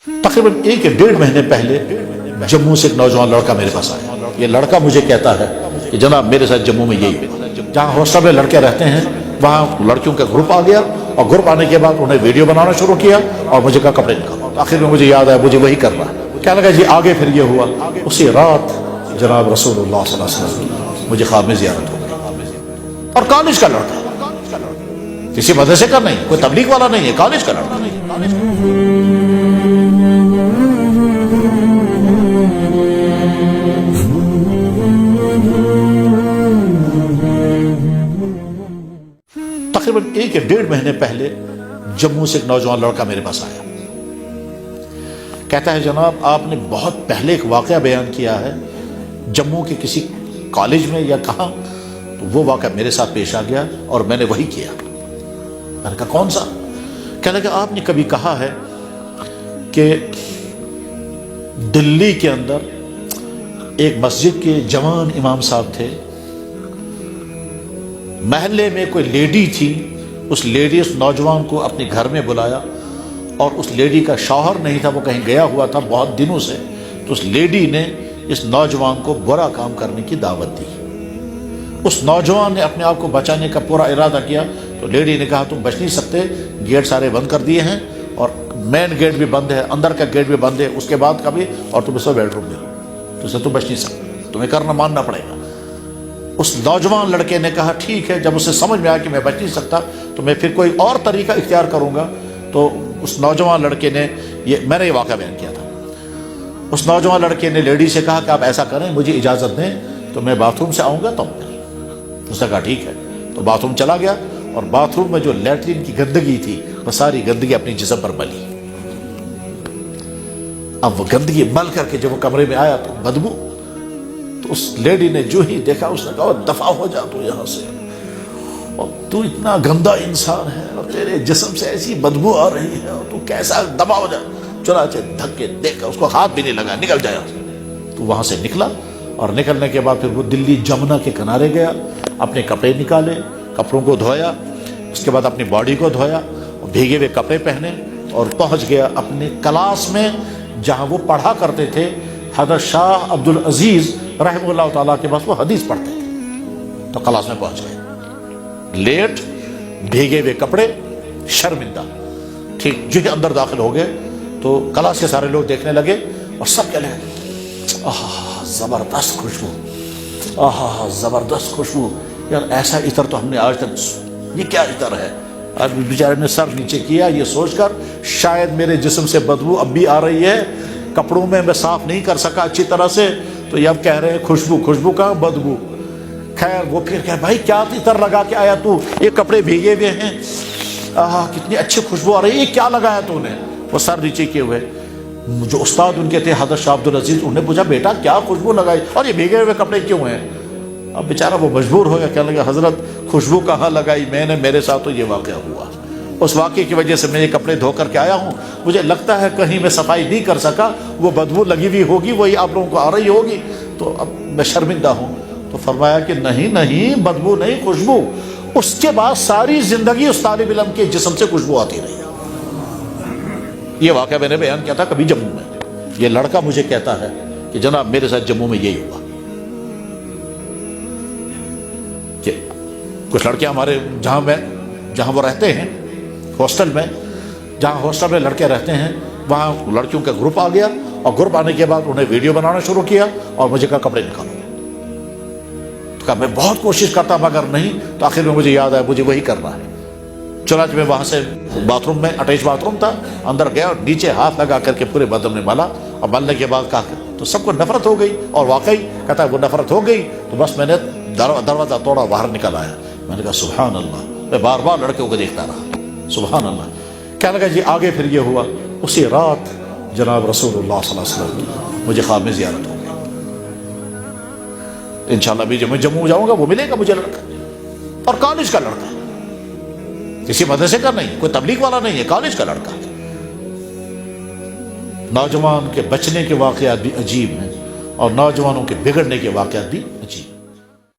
تقریباً 1 مہینے پہلے جموں سے ایک نوجوان لڑکا میرے پاس آیا. یہ لڑکا مجھے کہتا ہے کہ جناب میرے ساتھ جموں میں یہی ہوا. جہاں ہاسٹل میں لڑکے رہتے ہیں وہاں لڑکیوں کا گروپ آ گیا اور گروپ آنے کے بعد انہیں ویڈیو بنانا شروع کیا اور مجھے کہا کپڑے نکالو. آخر میں مجھے یاد آیا مجھے وہی کرنا ہے. کیا لگا جی آگے پھر یہ ہوا. اسی رات جناب رسول اللہ صلی اللہ علیہ وسلم مجھے خواب میں زیارت ہو گئی. اور کالج کا لڑکا, کسی مدرسے کا نہیں, کوئی تبلیغ والا نہیں ہے, کالج کا لڑکا. تقریباً 1 مہینے پہلے جموں سے ایک نوجوان لڑکا میرے پاس آیا. کہتا ہے جناب آپ نے بہت پہلے ایک واقعہ بیان کیا ہے جموں کے کسی کالج میں یا کہاں, تو وہ واقعہ میرے ساتھ پیش آ گیا اور میں نے وہی کیا. میں نے کہا کون سا؟ کہنے لگا آپ نے کبھی کہا ہے کہ دلی کے اندر ایک مسجد کے جوان امام صاحب تھے, محلے میں کوئی لیڈی تھی, اس لیڈی اس نوجوان کو اپنے گھر میں بلایا اور اس لیڈی کا شوہر نہیں تھا, وہ کہیں گیا ہوا تھا بہت دنوں سے, تو اس لیڈی نے اس نوجوان کو برا کام کرنے کی دعوت دی. اس نوجوان نے اپنے آپ کو بچانے کا پورا ارادہ کیا, تو لیڈی نے کہا تم بچ نہیں سکتے, گیٹ سارے بند کر دیے ہیں اور مین گیٹ بھی بند ہے, اندر کا گیٹ بھی بند ہے, اس کے بعد کا بھی, اور تم اس کو بیڈ روم میں ہو, تو اسے تم بچ نہیں سکتے, تمہیں کرنا ماننا پڑے گا. اس نوجوان لڑکے نے کہا ٹھیک ہے. جب اسے سمجھ میں آیا کہ میں بچ نہیں سکتا تو میں پھر کوئی اور طریقہ اختیار کروں گا. تو اس نوجوان لڑکے نے میں نے یہ واقعہ بیان کیا تھا. اس نوجوان لڑکے نے لیڈی سے کہا کہ آپ ایسا کریں, مجھے اجازت دیں تو میں باتھ روم سے آؤں گا. تو اس نے کہا ٹھیک ہے. تو باتھ روم چلا گیا اور باتھ روم میں جو لیٹرین کی گندگی تھی وہ ساری گندگی اپنی جسم پر ملی. اب وہ گندگی مل کر کے جب وہ کمرے میں آیا تو بدبو, تو اس لیڈی نے جو ہی دیکھا اس نے کہا دفع ہو جا تو یہاں سے, اور تو اتنا گندا انسان ہے اور تیرے جسم سے ایسی بدبو آ رہی ہے اور تو کیسا دفع ہو جا. چنانچہ دھکے دیکھ کر اس کو ہاتھ بھی نہیں لگا, نکل جایا. تو وہاں سے نکلا اور نکلنے کے بعد پھر وہ دلی جمنا کے کنارے گیا, اپنے کپڑے نکالے, کپڑوں کو دھویا, اس کے بعد اپنی باڈی کو دھویا اور بھیگے ہوئے کپڑے پہنے اور پہنچ گیا اپنے کلاس میں جہاں وہ پڑھا کرتے تھے. حضرت شاہ عبد العزیز رحمہ اللہ تعالیٰ کے پاس وہ حدیث پڑھتے تھے. تو کلاس میں پہنچ گئے, لیٹ, بھیگے ہوئے کپڑے, شرمندہ. ٹھیک جو ہی اندر داخل ہو گئے تو کلاس کے سارے لوگ دیکھنے لگے اور سب کہنے لگے آہا زبردست خوشبو, آہا زبردست خوشبو, یار ایسا عطر تو ہم نے آج تک, یہ کیا عطر ہے. اور بیچارے نے سر نیچے کیا یہ سوچ کر شاید میرے جسم سے بدبو اب بھی آ رہی ہے, کپڑوں میں صاف نہیں کر سکا اچھی طرح سے, تو یہ اب کہہ رہے ہیں خوشبو, خوشبو کا بدبو. خیر وہ پھر کہ بھائی کیا عطر لگا کے آیا تو, یہ کپڑے بھیگے ہوئے ہیں, آہا کتنی اچھی خوشبو آ رہی ہے, یہ کیا لگایا تو نے. وہ سر نیچے کیے ہوئے, جو استاد ان کے تھے حضرت شاہ عبد العزیز, انہوں نے پوچھا بیٹا کیا خوشبو لگائی اور یہ بھیگے ہوئے کپڑے کیوں ہیں. اب بیچارہ وہ مجبور ہو گیا, کہنے لگا حضرت خوشبو کہاں لگائی میں نے, میرے ساتھ تو یہ واقعہ ہوا, اس واقعے کی وجہ سے میں یہ کپڑے دھو کر کے آیا ہوں, مجھے لگتا ہے کہیں میں صفائی نہیں کر سکا, وہ بدبو لگی ہوئی ہوگی, وہی آپ لوگوں کو آ رہی ہوگی, تو اب میں شرمندہ ہوں. تو فرمایا کہ نہیں نہیں, بدبو نہیں, خوشبو. اس کے بعد ساری زندگی اس طالب علم کے جسم سے خوشبو آتی رہی. یہ واقعہ میں نے بیان کیا تھا کبھی جموں میں. یہ لڑکا مجھے کہتا ہے کہ جناب میرے ساتھ جموں میں یہی ہوا. کہ کچھ لڑکے ہمارے جہاں وہ رہتے ہیں ہاسٹل میں, جہاں ہاسٹل میں لڑکے رہتے ہیں وہاں لڑکیوں کا گروپ آ گیا اور گروپ آنے کے بعد انہیں ویڈیو بنانا شروع کیا اور مجھے کہا کپڑے نکالو. تو کہا میں بہت کوشش کرتا مگر نہیں, تو آخر میں مجھے یاد آیا مجھے وہی کرنا ہے. چنانچہ میں وہاں سے باتھ روم میں, اٹیچ باتھ روم تھا, اندر گیا اور نیچے ہاتھ لگا کر کے پورے بدن میں ملا, اور ملنے کے بعد کہا تو سب کو نفرت ہو گئی. اور واقعی کہتا ہے وہ نفرت ہو گئی تو بس میں نے دروازہ توڑا, باہر نکل آیا. میں نے کہا سبحان اللہ. میں بار بار لڑکیوں کو دیکھتا رہا, سبحان اللہ. کہنے لگا جی آگے پھر یہ ہوا. اسی رات جناب رسول اللہ صلی اللہ علیہ وسلم مجھے خواب میں زیارت ہو گئی. انشاءاللہ بھی جب میں جموں جاؤں گا وہ ملے گا مجھے لڑکا, اور کالج کا لڑکا, کسی مدرسے کا نہیں, کوئی تبلیغ والا نہیں ہے, کالج کا لڑکا. نوجوان کے بچنے کے واقعات بھی عجیب ہیں اور نوجوانوں کے بگڑنے کے واقعات بھی عجیب.